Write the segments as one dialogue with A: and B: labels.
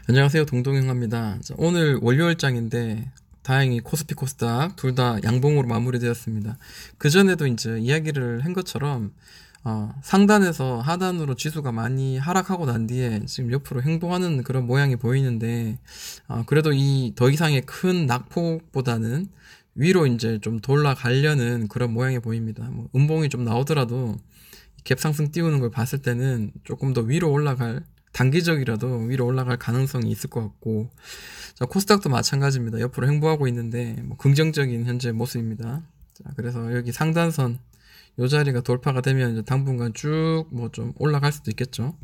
A: 안녕하세요. 동동형입니다. 오늘 월요일장인데 다행히 코스피 코스닥 둘 다 양봉으로 마무리되었습니다. 그전에도 이제 이야기를 한 것처럼 상단에서 하단으로 지수가 많이 하락하고 난 뒤에 지금 옆으로 행보하는 그런 모양이 보이는데 그래도 이 더 이상의 큰 낙폭보다는 위로 이제 좀 돌아가려는 그런 모양이 보입니다. 뭐 음봉이 좀 나오더라도 갭 상승 띄우는 걸 봤을 때는 조금 더 위로 올라갈, 단기적이라도 위로 올라갈 가능성이 있을 것 같고, 자, 코스닥도 마찬가지입니다. 옆으로 행보하고 있는데 뭐 긍정적인 현재 모습입니다. 자, 그래서 여기 상단선 요 자리가 돌파가 되면 이제 당분간 쭉 뭐 좀 올라갈 수도 있겠죠.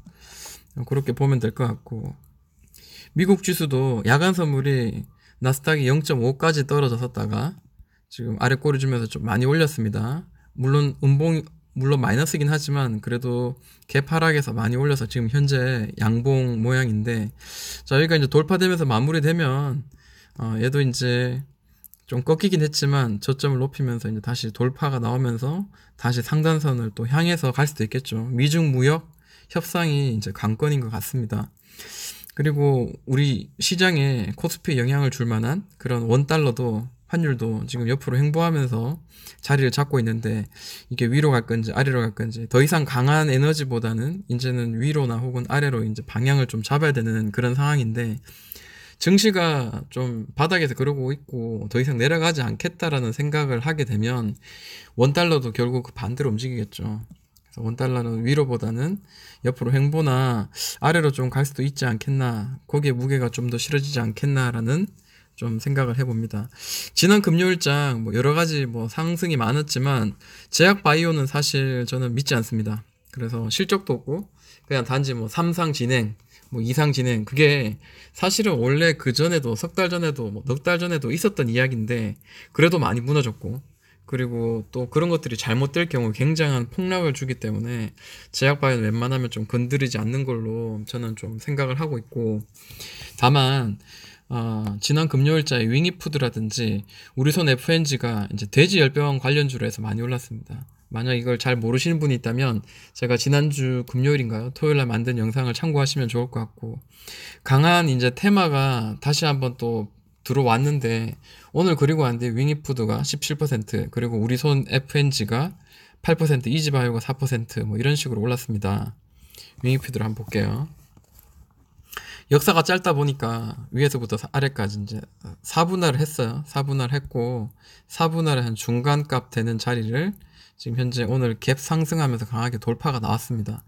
A: 그렇게 보면 될 것 같고, 미국 지수도 야간 선물이 나스닥이 0.5까지 떨어졌었다가 지금 아래 꼬리 주면서 좀 많이 올렸습니다. 물론 마이너스긴 하지만 그래도 갭 하락에서 많이 올려서 지금 현재 양봉 모양인데, 자, 여기가 이제 돌파되면서 마무리되면 얘도 이제 좀 꺾이긴 했지만 저점을 높이면서 이제 다시 돌파가 나오면서 다시 상단선을 또 향해서 갈 수도 있겠죠. 미중 무역 협상이 이제 관건인 것 같습니다. 그리고 우리 시장에 코스피에 영향을 줄 만한 그런 원달러도 환율도 지금 옆으로 행보하면서 자리를 잡고 있는데, 이게 위로 갈 건지 아래로 갈 건지, 더 이상 강한 에너지보다는 이제는 위로나 혹은 아래로 이제 방향을 좀 잡아야 되는 그런 상황인데, 증시가 좀 바닥에서 그러고 있고 더 이상 내려가지 않겠다라는 생각을 하게 되면 원달러도 결국 그 반대로 움직이겠죠. 그래서 원달러는 위로보다는 옆으로 횡보나 아래로 좀 갈 수도 있지 않겠나, 거기에 무게가 좀 더 실어지지 않겠나라는 좀 생각을 해봅니다. 지난 금요일장 뭐 여러 가지 뭐 상승이 많았지만 제약 바이오는 사실 저는 믿지 않습니다. 그래서 실적도 없고 그냥 단지 뭐 3상 진행, 뭐 2상 진행, 그게 사실은 원래 그 전에도 석 달 전에도 뭐 넉 달 전에도 있었던 이야기인데 그래도 많이 무너졌고, 그리고 또 그런 것들이 잘못될 경우 굉장한 폭락을 주기 때문에 제약 바이오는 웬만하면 좀 건드리지 않는 걸로 저는 좀 생각을 하고 있고, 다만 지난 금요일자에 윙이푸드라든지 우리손 FNG가 이제 돼지 열병 관련주로 해서 많이 올랐습니다. 만약 이걸 잘 모르시는 분이 있다면 제가 지난주 금요일인가요? 토요일날 만든 영상을 참고하시면 좋을 것 같고, 강한 이제 테마가 다시 한번 또 들어왔는데, 오늘 그리고 왔는데 윙이푸드가 17%, 그리고 우리손 FNG가 8%, 이지바이오가 4%뭐 이런 식으로 올랐습니다. 윙이푸드를 한번 볼게요. 역사가 짧다 보니까 위에서부터 아래까지 이제 4분할을 했어요. 4분할 했고 4분할의 한 중간값 되는 자리를 지금 현재 오늘 갭 상승하면서 강하게 돌파가 나왔습니다.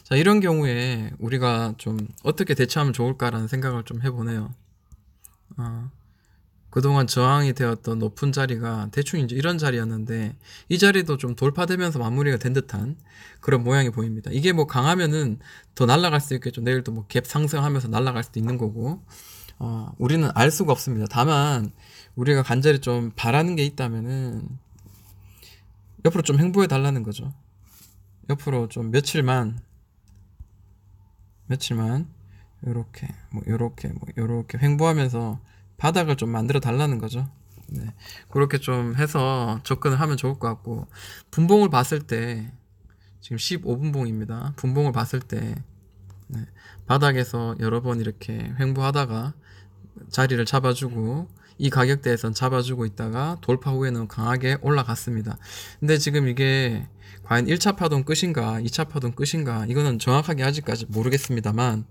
A: 자, 이런 경우에 우리가 좀 어떻게 대처하면 좋을까라는 생각을 좀 해보네요. 그동안 저항이 되었던 높은 자리가 대충 이제 이런 자리였는데, 이 자리도 좀 돌파되면서 마무리가 된 듯한 그런 모양이 보입니다. 이게 뭐 강하면은 더 날아갈 수 있겠죠. 내일도 뭐 갭 상승하면서 날아갈 수도 있는 거고, 우리는 알 수가 없습니다. 다만 우리가 간절히 좀 바라는 게 있다면은 옆으로 좀 행보해 달라는 거죠. 옆으로 좀 며칠만 요렇게 횡보하면서 바닥을 좀 만들어 달라는 거죠. 네. 그렇게 좀 해서 접근을 하면 좋을 것 같고, 분봉을 봤을 때 지금 15분봉입니다. 분봉을 봤을 때 네, 바닥에서 여러 번 이렇게 횡보하다가 자리를 잡아주고 이 가격대에선 잡아주고 있다가 돌파 후에는 강하게 올라갔습니다. 근데 지금 이게 과연 1차 파동 끝인가 2차 파동 끝인가, 이거는 정확하게 아직까지 모르겠습니다만,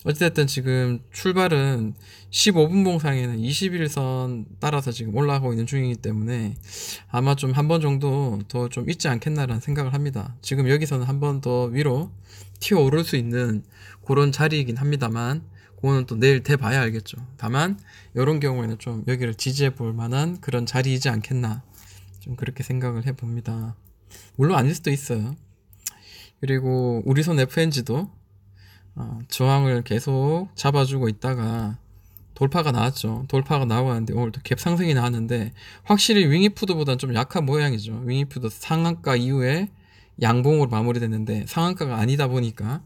A: 어찌됐든 지금 출발은 15분봉 상에는 21선 따라서 지금 올라가고 있는 중이기 때문에 아마 좀 한 번 정도 더 좀 있지 않겠나라는 생각을 합니다. 지금 여기서는 한 번 더 위로 튀어 오를 수 있는 그런 자리이긴 합니다만, 그거는 또 내일 돼봐야 알겠죠. 다만 이런 경우에는 좀 여기를 지지해 볼 만한 그런 자리이지 않겠나, 좀 그렇게 생각을 해봅니다. 물론 아닐 수도 있어요. 그리고 우리손 FNG도 저항을 계속 잡아주고 있다가 돌파가 나왔죠. 돌파가 나왔는데 오늘 또 갭 상승이 나왔는데, 확실히 윙이푸드보다는 좀 약한 모양이죠. 윙이푸드 상한가 이후에 양봉으로 마무리됐는데 상한가가 아니다 보니까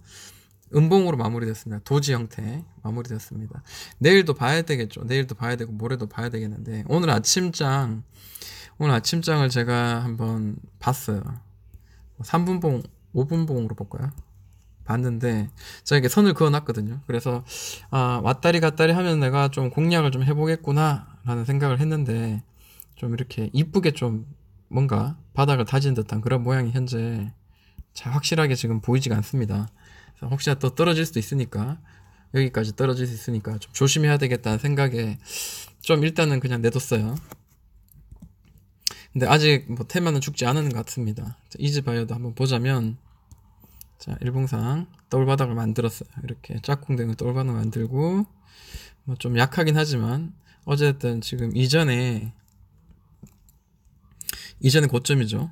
A: 음봉으로 마무리됐습니다. 도지 형태 마무리됐습니다. 내일도 봐야 되겠죠. 내일도 봐야 되고 모레도 봐야 되겠는데, 오늘 아침장을 제가 한번 봤어요. 3분봉, 5분봉으로 볼까요? 봤는데 제가 이게 선을 그어놨거든요. 그래서 왔다리 갔다리 하면 내가 좀 공략을 좀 해보겠구나 라는 생각을 했는데, 좀 이렇게 이쁘게 좀 뭔가 바닥을 다진 듯한 그런 모양이 현재 잘 확실하게 지금 보이지가 않습니다. 그래서 혹시나 또 떨어질 수도 있으니까, 여기까지 떨어질 수 있으니까 좀 조심해야 되겠다는 생각에 좀 일단은 그냥 내뒀어요. 근데 아직 뭐 테마는 죽지 않은 것 같습니다. 이지바이오도 한번 보자면, 자, 일봉상 더블바닥을 만들었어요. 이렇게 짝꿍댕을 더블바닥을 만들고, 뭐 좀 약하긴 하지만 어쨌든 지금 이전에 고점이죠.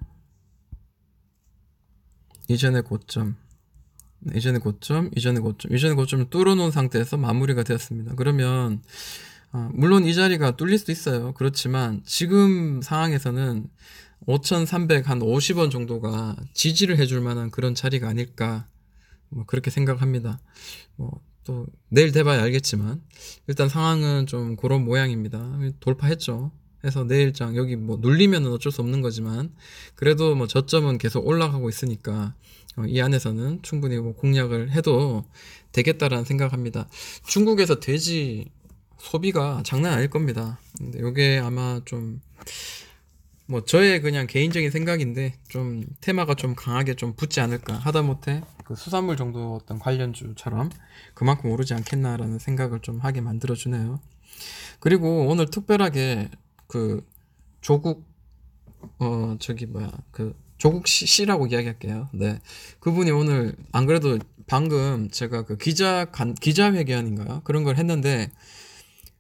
A: 이전의 고점을 뚫어놓은 상태에서 마무리가 되었습니다. 그러면 물론 이 자리가 뚫릴 수도 있어요. 그렇지만 지금 상황에서는 5,350원 정도가 지지를 해줄 만한 그런 자리가 아닐까, 뭐 그렇게 생각합니다. 뭐 또 내일 돼봐야 알겠지만 일단 상황은 좀 그런 모양입니다. 돌파했죠. 해서 내일장 여기 뭐 눌리면은 어쩔 수 없는 거지만, 그래도 뭐 저점은 계속 올라가고 있으니까 이 안에서는 충분히 뭐 공략을 해도 되겠다라는 생각합니다. 중국에서 돼지 소비가 장난 아닐 겁니다. 근데 요게 아마 좀 뭐 저의 그냥 개인적인 생각인데, 좀 테마가 좀 강하게 좀 붙지 않을까, 하다못해 그 수산물 정도 어떤 관련주처럼 그만큼 오르지 않겠나라는 생각을 좀 하게 만들어주네요. 그리고 오늘 특별하게 그 조국 조국 씨라고 이야기할게요. 네, 그분이 오늘 안 그래도 방금 제가 그 기자회견인가요? 그런 걸 했는데,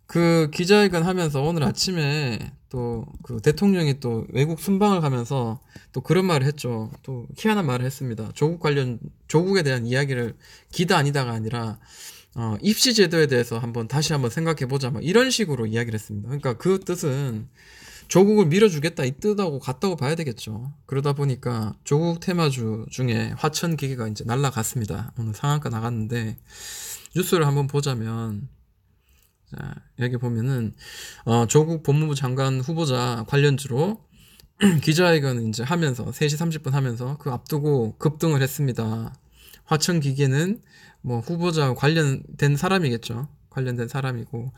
A: 그 기자회견 하면서 오늘 아침에 또 그 대통령이 또 외국 순방을 가면서 또 그런 말을 했죠. 또 희한한 말을 했습니다. 조국에 대한 이야기를 기다 아니다가 아니라 입시 제도에 대해서 다시 한번 생각해 보자, 막 이런 식으로 이야기를 했습니다. 그러니까 그 뜻은 조국을 밀어주겠다 이 뜻하고 같다고 봐야 되겠죠. 그러다 보니까 조국 테마주 중에 화천 기계가 이제 날라갔습니다. 오늘 상한가 나갔는데, 뉴스를 한번 보자면, 자, 여기 보면은 조국 법무부 장관 후보자 관련주로 기자회견을 이제 하면서 3시 30분 하면서 그 앞두고 급등을 했습니다. 화천 기계는 뭐 후보자 관련된 사람이겠죠. 관련된 사람이고,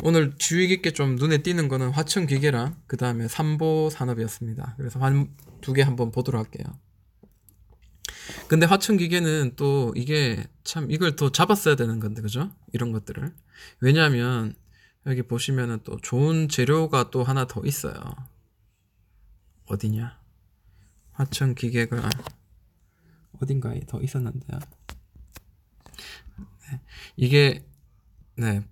A: 오늘 주의 깊게 좀 눈에 띄는 거는 화천 기계랑 그 다음에 삼보 산업이었습니다. 그래서 두 개 한번 보도록 할게요. 근데 화천 기계는 또 이게 참 이걸 더 잡았어야 되는 건데, 그죠? 이런 것들을. 왜냐하면 여기 보시면은 또 좋은 재료가 또 하나 더 있어요. 어디냐? 화천 기계가 어딘가에 더 있었는데요. 네. 이게 네.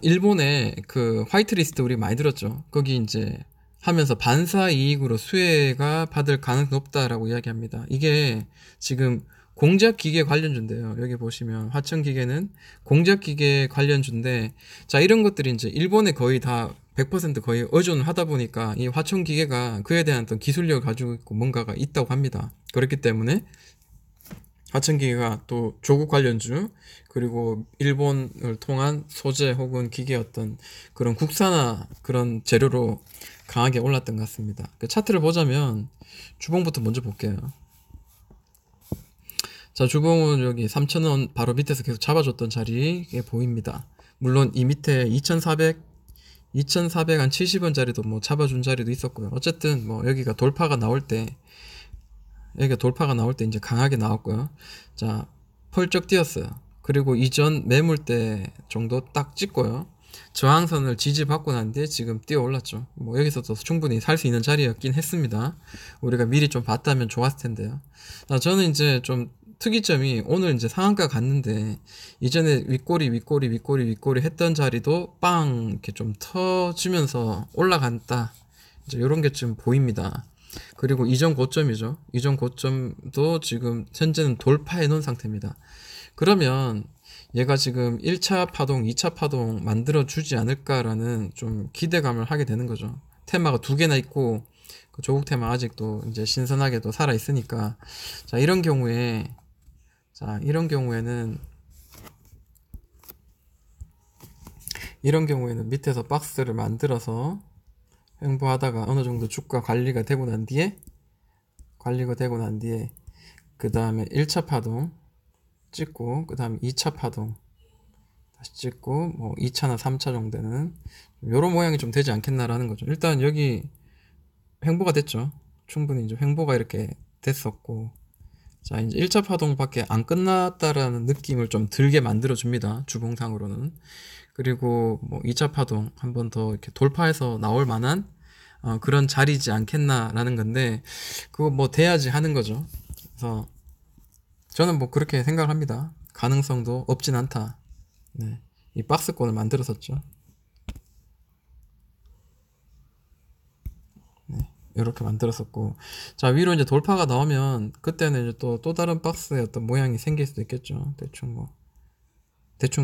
A: 일본의 그 화이트리스트 우리 많이 들었죠. 거기 이제 하면서 반사 이익으로 수혜가 받을 가능성이 높다라고 이야기합니다. 이게 지금 공작기계 관련주인데요. 여기 보시면 화천기계는 공작기계 관련주인데, 자, 이런 것들이 이제 일본에 거의 다 100% 거의 의존을 하다 보니까 이 화천기계가 그에 대한 어떤 기술력을 가지고 있고 뭔가가 있다고 합니다. 그렇기 때문에 화천기계가 또 조국 관련주, 그리고 일본을 통한 소재 혹은 기계 어떤 그런 국산화 그런 재료로 강하게 올랐던 것 같습니다. 그 차트를 보자면 주봉부터 먼저 볼게요. 자, 주봉은 여기 3,000원 바로 밑에서 계속 잡아줬던 자리에 보입니다. 물론 이 밑에 2,400 한 70원짜리도 뭐 잡아준 자리도 있었고요. 어쨌든 뭐 여기가 돌파가 나올 때 이제 강하게 나왔고요. 자, 펄쩍 뛰었어요. 그리고 이전 매물대 정도 딱 찍고요. 저항선을 지지받고 난 뒤에 지금 뛰어 올랐죠. 뭐 여기서도 충분히 살 수 있는 자리였긴 했습니다. 우리가 미리 좀 봤다면 좋았을 텐데요. 자, 저는 이제 좀 특이점이 오늘 이제 상한가 갔는데, 이전에 윗꼬리 했던 자리도 빵 이렇게 좀 터지면서 올라간다. 이제 이런 게 좀 보입니다. 그리고 이전 고점이죠. 이전 고점도 지금 현재는 돌파해 놓은 상태입니다. 그러면 얘가 지금 1차 파동, 2차 파동 만들어 주지 않을까라는 좀 기대감을 하게 되는 거죠. 테마가 두 개나 있고 그 조국 테마 아직도 이제 신선하게도 살아 있으니까, 자, 이런 경우에는 밑에서 박스를 만들어서 횡보하다가 어느 정도 주가 관리가 되고 난 뒤에 그 다음에 1차 파동 찍고, 그 다음에 2차 파동 다시 찍고, 뭐 2차나 3차 정도는 요런 모양이 좀 되지 않겠나라는 거죠. 일단 여기 횡보가 됐죠. 충분히 이제 횡보가 이렇게 됐었고, 자, 이제 1차 파동밖에 안 끝났다라는 느낌을 좀 들게 만들어 줍니다. 주봉상으로는. 그리고 뭐 2차 파동 한 번 더 이렇게 돌파해서 나올 만한 그런 자리지 않겠나라는 건데, 그거 뭐 돼야지 하는 거죠. 그래서 저는 뭐 그렇게 생각을 합니다. 가능성도 없진 않다. 네. 이 박스권을 만들었었죠. 네. 이렇게 만들었었고, 자, 위로 이제 돌파가 나오면 그때는 이제 또 다른 박스의 어떤 모양이 생길 수도 있겠죠. 대충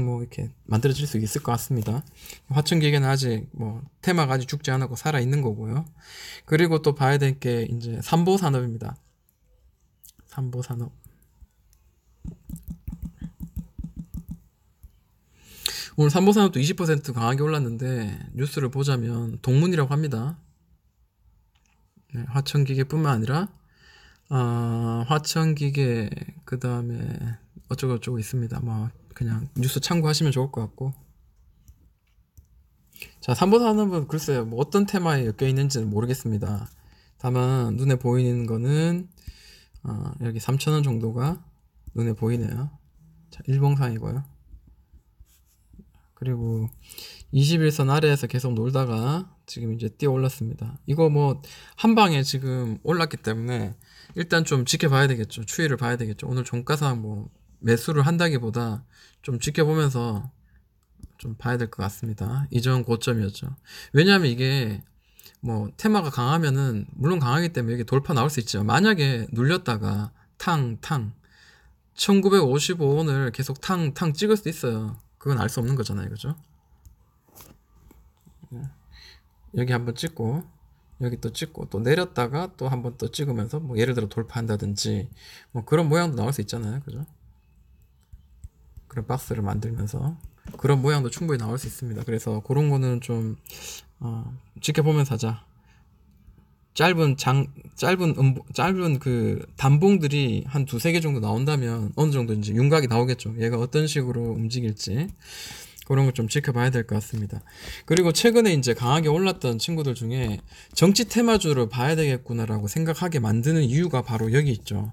A: 뭐 이렇게 만들어질 수 있을 것 같습니다. 화천기계는 아직 뭐 테마가 아직 죽지 않았고 살아 있는 거고요. 그리고 또 봐야 될 게 이제 삼보산업입니다. 삼보산업. 오늘 삼보산업도 20% 강하게 올랐는데 뉴스를 보자면 동문이라고 합니다. 네, 화천기계뿐만 아니라 화천기계 그 다음에 어쩌고저쩌고 있습니다. 뭐 그냥 뉴스 참고하시면 좋을 것 같고, 자, 삼보산업은 글쎄요 뭐 어떤 테마에 엮여 있는지는 모르겠습니다. 다만 눈에 보이는 거는 여기 3,000원 정도가 눈에 보이네요. 자, 일봉상이고요. 그리고 21선 아래에서 계속 놀다가 지금 이제 뛰어 올랐습니다. 이거 뭐 한 방에 지금 올랐기 때문에 일단 좀 지켜봐야 되겠죠. 추이를 봐야 되겠죠. 오늘 종가상 뭐 매수를 한다기보다 좀 지켜보면서 좀 봐야 될 것 같습니다. 이전 고점이었죠. 왜냐하면 이게 뭐 테마가 강하면은 물론 강하기 때문에 여기 돌파 나올 수 있죠. 만약에 눌렸다가 탕 1955원을 계속 탕 찍을 수도 있어요. 그건 알 수 없는 거잖아요. 그죠? 여기 한번 찍고 여기 또 찍고 또 내렸다가 또 한번 또 찍으면서 뭐 예를 들어 돌파한다든지 뭐 그런 모양도 나올 수 있잖아요. 그죠? 그런 박스를 만들면서 그런 모양도 충분히 나올 수 있습니다. 그래서 그런 거는 좀 지켜보면서 하자. 짧은 그 단봉들이 한 두세 개 정도 나온다면 어느 정도 이제 윤곽이 나오겠죠. 얘가 어떤 식으로 움직일지 그런 걸 좀 지켜봐야 될 것 같습니다. 그리고 최근에 이제 강하게 올랐던 친구들 중에 정치 테마주를 봐야 되겠구나라고 생각하게 만드는 이유가 바로 여기 있죠.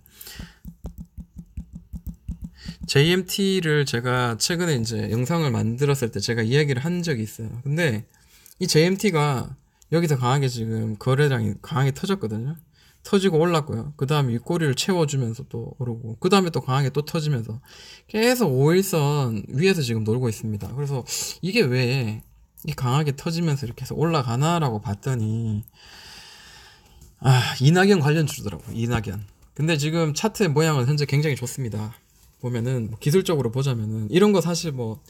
A: JMT를 제가 최근에 이제 영상을 만들었을 때 제가 이야기를 한 적이 있어요. 근데 이 JMT가 여기서 강하게 지금 거래량이 강하게 터졌거든요. 터지고 올랐고요. 그 다음에 윗꼬리를 채워주면서 또 오르고, 그 다음에 또 강하게 또 터지면서 계속 5일선 위에서 지금 놀고 있습니다. 그래서 이게 왜 이 강하게 터지면서 이렇게 해서 올라가나라고 봤더니 이낙연 관련주더라고. 이낙연. 근데 지금 차트의 모양은 현재 굉장히 좋습니다. 보면은 뭐 기술적으로 보자면은 이런 거 사실 뭐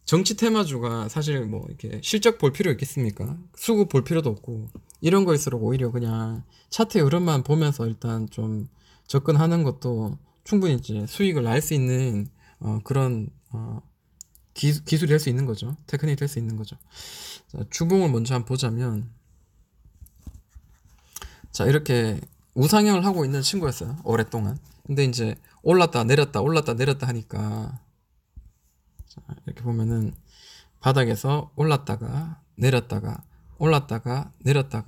A: 정치 테마주가 사실 뭐 이렇게 실적 볼 필요 있겠습니까? 수급 볼 필요도 없고 이런 거일수록 오히려 그냥 차트의 흐름만 보면서 일단 좀 접근하는 것도 충분히 이제 수익을 날 수 있는 그런 기술이 될 수 있는 거죠. 테크닉이 될 수 있는 거죠. 자, 주봉을 먼저 한번 보자면, 자, 이렇게 우상향을 하고 있는 친구였어요. 오랫동안. 근데 이제 올랐다 내렸다 하니까, 자, 이렇게 보면은 바닥에서 올랐다가 내렸다가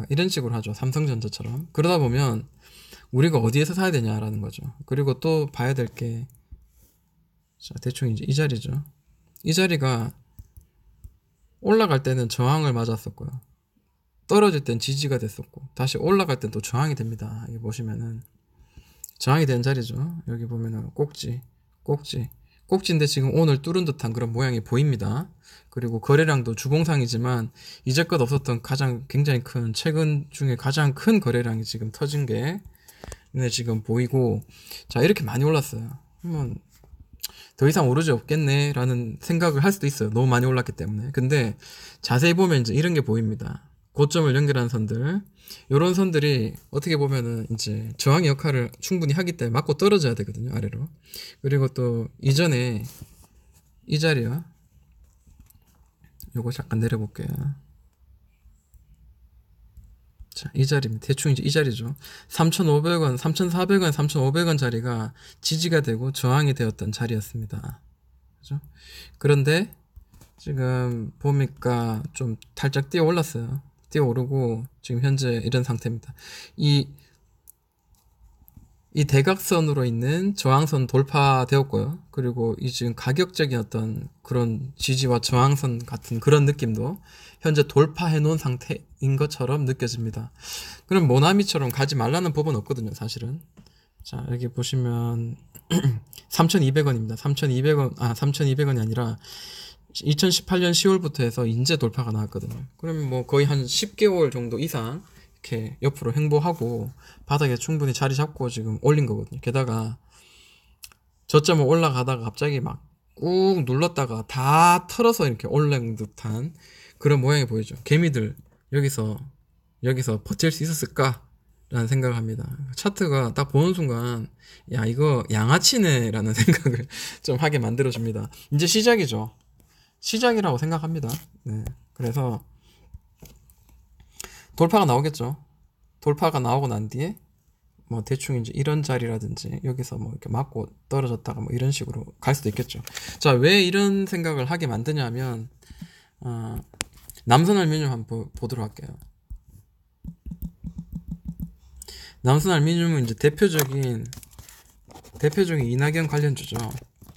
A: 이런 식으로 하죠. 삼성전자처럼. 그러다 보면 우리가 어디에서 사야 되냐라는 거죠. 그리고 또 봐야 될 게, 자, 대충 이제 이 자리죠. 이 자리가 올라갈 때는 저항을 맞았었고요. 떨어질 땐 지지가 됐었고, 다시 올라갈 땐 또 저항이 됩니다. 여기 보시면은 저항이 된 자리죠. 여기 보면은 꼭지인데 지금 오늘 뚫은 듯한 그런 모양이 보입니다. 그리고 거래량도 주봉상이지만 이제껏 없었던 굉장히 큰, 최근 중에 가장 큰 거래량이 지금 터진 게 눈에 지금 보이고, 자, 이렇게 많이 올랐어요. 그러면 더 이상 오르지 없겠네 라는 생각을 할 수도 있어요. 너무 많이 올랐기 때문에. 근데 자세히 보면 이제 이런 게 보입니다. 고점을 연결하는 선들, 요런 선들이 어떻게 보면은 이제 저항의 역할을 충분히 하기 때문에 맞고 떨어져야 되거든요, 아래로. 그리고 또 이전에 이 자리요. 요거 잠깐 내려볼게요. 자, 이 자리입니다. 대충 이제 이 자리죠. 3,500원, 3,400원, 3,500원 자리가 지지가 되고 저항이 되었던 자리였습니다. 그죠? 그런데 지금 보니까 좀 살짝 뛰어 올랐어요. 뛰어 오르고 지금 현재 이런 상태입니다. 이 대각선으로 있는 저항선 돌파되었고요. 그리고 이 지금 가격적인 어떤 그런 지지와 저항선 같은 그런 느낌도 현재 돌파해 놓은 상태인 것처럼 느껴집니다. 그럼 모나미처럼 가지 말라는 법은 없거든요, 사실은. 자, 여기 보시면 3,200원입니다. 3,200원이 아니라 2018년 10월부터 해서 인제 돌파가 나왔거든요. 그러면 뭐 거의 한 10개월 정도 이상 이렇게 옆으로 횡보하고 바닥에 충분히 자리 잡고 지금 올린 거거든요. 게다가 저점을 올라가다가 갑자기 막 꾹 눌렀다가 다 털어서 이렇게 올린 듯한 그런 모양이 보이죠. 개미들 여기서 버틸 수 있었을까? 라는 생각을 합니다. 차트가 딱 보는 순간 야 이거 양아치네 라는 생각을 좀 하게 만들어줍니다. 이제 시작이죠. 시작이라고 생각합니다. 네. 그래서 돌파가 나오겠죠. 돌파가 나오고 난 뒤에 뭐 대충 이제 이런 자리라든지 여기서 뭐 이렇게 맞고 떨어졌다가 뭐 이런 식으로 갈 수도 있겠죠. 자, 왜 이런 생각을 하게 만드냐면 남선 알루미늄 한번 보도록 할게요. 남선 알루미늄은 이제 대표적인 이낙연 관련주죠.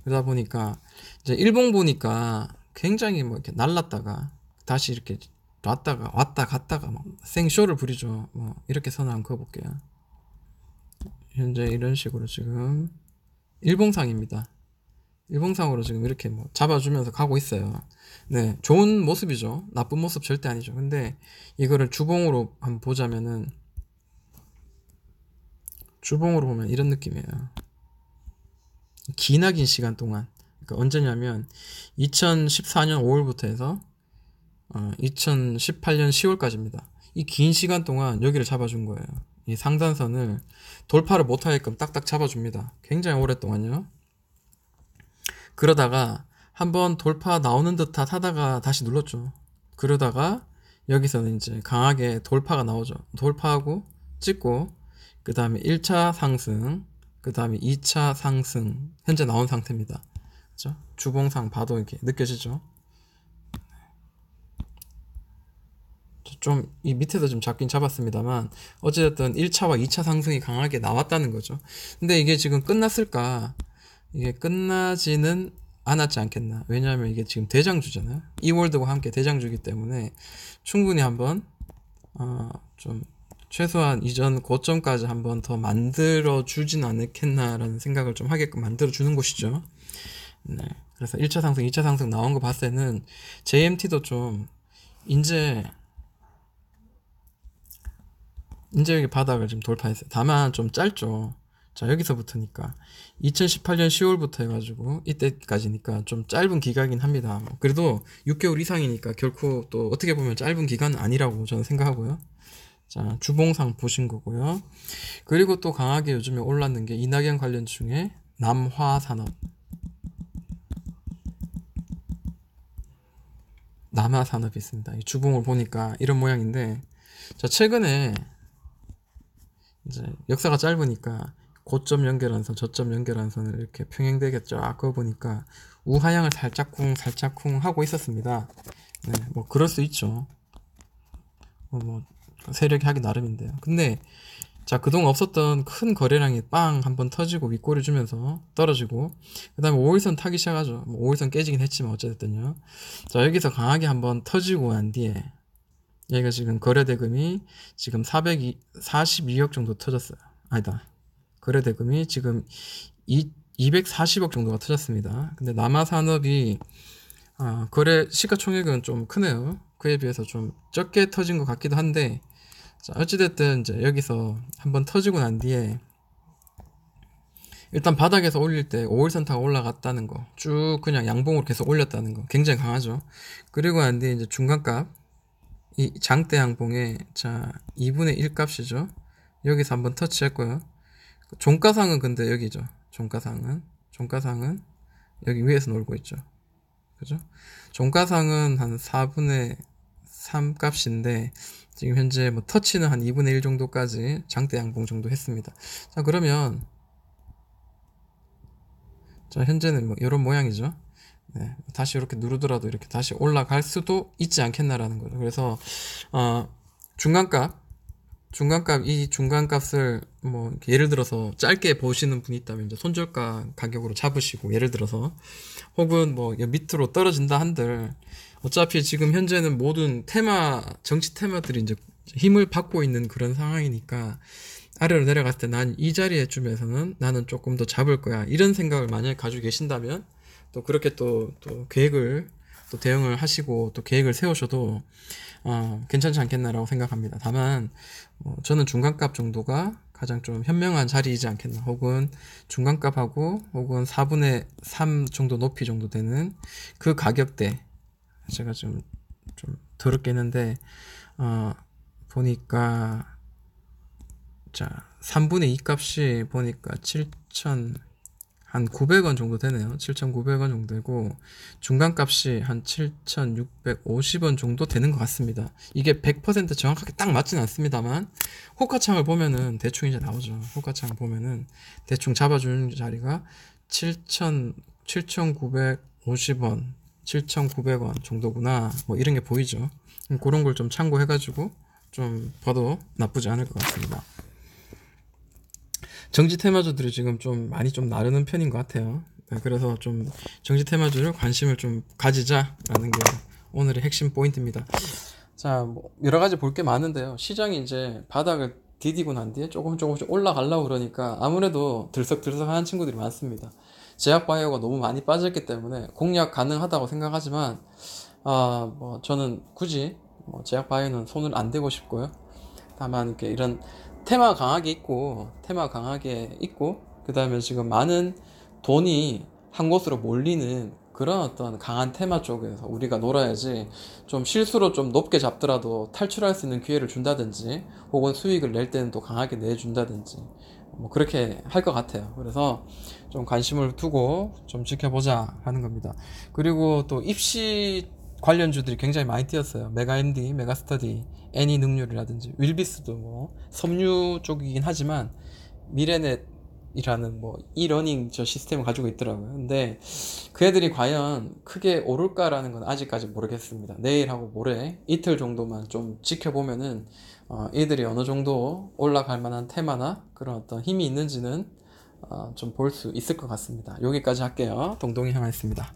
A: 그러다 보니까 이제 일봉 보니까 굉장히 뭐 이렇게 날랐다가 다시 이렇게 왔다 갔다가 막 생쇼를 부리죠. 뭐 이렇게 선을 한번 그어볼게요. 현재 이런 식으로 지금 일봉상입니다. 일봉상으로 지금 이렇게 뭐 잡아주면서 가고 있어요. 네, 좋은 모습이죠. 나쁜 모습 절대 아니죠. 근데 이거를 주봉으로 한번 보자면은 주봉으로 보면 이런 느낌이에요. 기나긴 시간 동안, 그러니까 언제냐면 2014년 5월부터 해서 2018년 10월까지입니다. 이 긴 시간 동안 여기를 잡아준 거예요. 이 상단선을 돌파를 못하게끔 딱딱 잡아줍니다. 굉장히 오랫동안요. 그러다가 한번 돌파 나오는 듯 하다가 다시 눌렀죠. 그러다가 여기서는 이제 강하게 돌파가 나오죠. 돌파하고 찍고 그 다음에 1차 상승, 그 다음에 2차 상승 현재 나온 상태입니다. 그렇죠? 주봉상 봐도 이렇게 느껴지죠. 좀 이 밑에도 좀 잡긴 잡았습니다만 어쨌든 1차와 2차 상승이 강하게 나왔다는 거죠. 근데 이게 지금 끝났을까? 이게 끝나지는 않았지 않겠나? 왜냐하면 이게 지금 대장주잖아요. 이월드와 함께 대장주기 때문에 충분히 한번 좀 최소한 이전 고점까지 한번 더 만들어 주진 않겠나라는 생각을 좀 하게끔 만들어 주는 곳이죠. 네. 그래서 1차 상승, 2차 상승 나온 거 봤을 때는 JMT도 좀 이제 여기 바닥을 지금 돌파했어요. 다만 좀 짧죠. 자, 여기서부터니까 2018년 10월부터 해가지고 이때까지니까 좀 짧은 기간이긴 합니다. 뭐 그래도 6개월 이상이니까 결코 또 어떻게 보면 짧은 기간은 아니라고 저는 생각하고요. 자, 주봉상 보신 거고요. 그리고 또 강하게 요즘에 올랐는 게 이낙연 관련 중에 남화산업. 남화산업이 있습니다. 이 주봉을 보니까 이런 모양인데, 자, 최근에 이제 역사가 짧으니까 고점 연결한 선, 저점 연결한 선을 이렇게 평행되게 쫙 그어보니까 우하향을 살짝쿵 하고 있었습니다. 네, 뭐 그럴 수 있죠. 뭐 세력이 하기 나름인데요. 근데 자, 그동안 없었던 큰 거래량이 빵 한번 터지고 윗꼬리 주면서 떨어지고 그 다음에 5일선 타기 시작하죠. 뭐 5일선 깨지긴 했지만 어쨌든요. 자, 여기서 강하게 한번 터지고 난 뒤에 얘가 지금 거래대금이 지금 442억 정도 터졌어요. 아니다. 거래대금이 지금 240억 정도가 터졌습니다. 근데 남아산업이 거래 시가총액은 좀 크네요. 그에 비해서 좀 적게 터진 것 같기도 한데, 자, 어찌됐든 이제 여기서 한번 터지고 난 뒤에 일단 바닥에서 올릴 때 5일선 타고 올라갔다는 거, 쭉 그냥 양봉으로 계속 올렸다는 거 굉장히 강하죠. 그리고 난 뒤에 이제 중간값, 이 장대 양봉에 자 2분의 1 값이죠. 여기서 한번 터치했고요. 종가상은 근데 여기죠. 종가상은 여기 위에서 놀고 있죠. 그죠? 종가상은 한 4분의 3 값인데 지금 현재 뭐 터치는 한 2분의 1 정도까지 장대 양봉 정도 했습니다. 자, 그러면 자, 현재는 뭐 이런 모양이죠. 네, 다시 이렇게 누르더라도 이렇게 다시 올라갈 수도 있지 않겠나라는 거죠. 그래서 이 중간값을 뭐 이렇게 예를 들어서 짧게 보시는 분이 있다면 이제 손절가 가격으로 잡으시고, 예를 들어서 혹은 뭐 밑으로 떨어진다 한들 어차피 지금 현재는 모든 정치 테마들이 이제 힘을 받고 있는 그런 상황이니까 아래로 내려갔을 때 난 이 자리에 쯤에서는 나는 조금 더 잡을 거야, 이런 생각을 만약에 가지고 계신다면 또 그렇게 또 계획을 또 대응을 하시고 또 계획을 세우셔도 괜찮지 않겠나라고 생각합니다. 다만 저는 중간값 정도가 가장 좀 현명한 자리이지 않겠나, 혹은 중간값하고 혹은 4분의 3 정도 높이 정도 되는 그 가격대, 제가 좀 더럽게 했는데 보니까 자 3분의 2 값이 보니까 7,900원 정도 되네요. 7,900원 정도 되고 중간값이 한 7,650원 정도 되는 것 같습니다. 이게 100% 정확하게 딱 맞진 않습니다만 호가창을 보면은 대충 이제 나오죠. 호가창을 보면은 대충 잡아주는 자리가 7,950원 7,900원 정도구나, 뭐 이런 게 보이죠. 그런 걸 좀 참고해가지고 좀 봐도 나쁘지 않을 것 같습니다. 정지 테마주들이 지금 좀 많이 좀 나르는 편인 것 같아요. 네, 그래서 좀 정지 테마주를 관심을 좀 가지자라는 게 오늘의 핵심 포인트입니다. 자, 뭐 여러 가지 볼 게 많은데요. 시장이 이제 바닥을 디디고 난 뒤에 조금씩 올라가려고 그러니까 아무래도 들썩들썩하는 친구들이 많습니다. 제약바이오가 너무 많이 빠졌기 때문에 공략 가능하다고 생각하지만 뭐 저는 굳이 제약바이오는 손을 안 대고 싶고요. 다만 이렇게 이런 테마 강하게 있고 그 다음에 지금 많은 돈이 한 곳으로 몰리는 그런 어떤 강한 테마 쪽에서 우리가 놀아야지, 좀 실수로 좀 높게 잡더라도 탈출할 수 있는 기회를 준다든지 혹은 수익을 낼 때는 또 강하게 내준다든지 뭐 그렇게 할 것 같아요. 그래서 좀 관심을 두고 좀 지켜보자 하는 겁니다. 그리고 또 입시 관련주들이 굉장히 많이 뛰었어요. 메가MD, 메가스터디, 애니능률이라든지 윌비스도 뭐 섬유 쪽이긴 하지만 미래넷이라는 뭐 이러닝 저 시스템을 가지고 있더라고요. 근데 그 애들이 과연 크게 오를까라는 건 아직까지 모르겠습니다. 내일하고 모레 이틀 정도만 좀 지켜보면은 얘들이 어느 정도 올라갈 만한 테마나 그런 어떤 힘이 있는지는 좀 볼 수 있을 것 같습니다. 여기까지 할게요. 동동이 향하였습니다.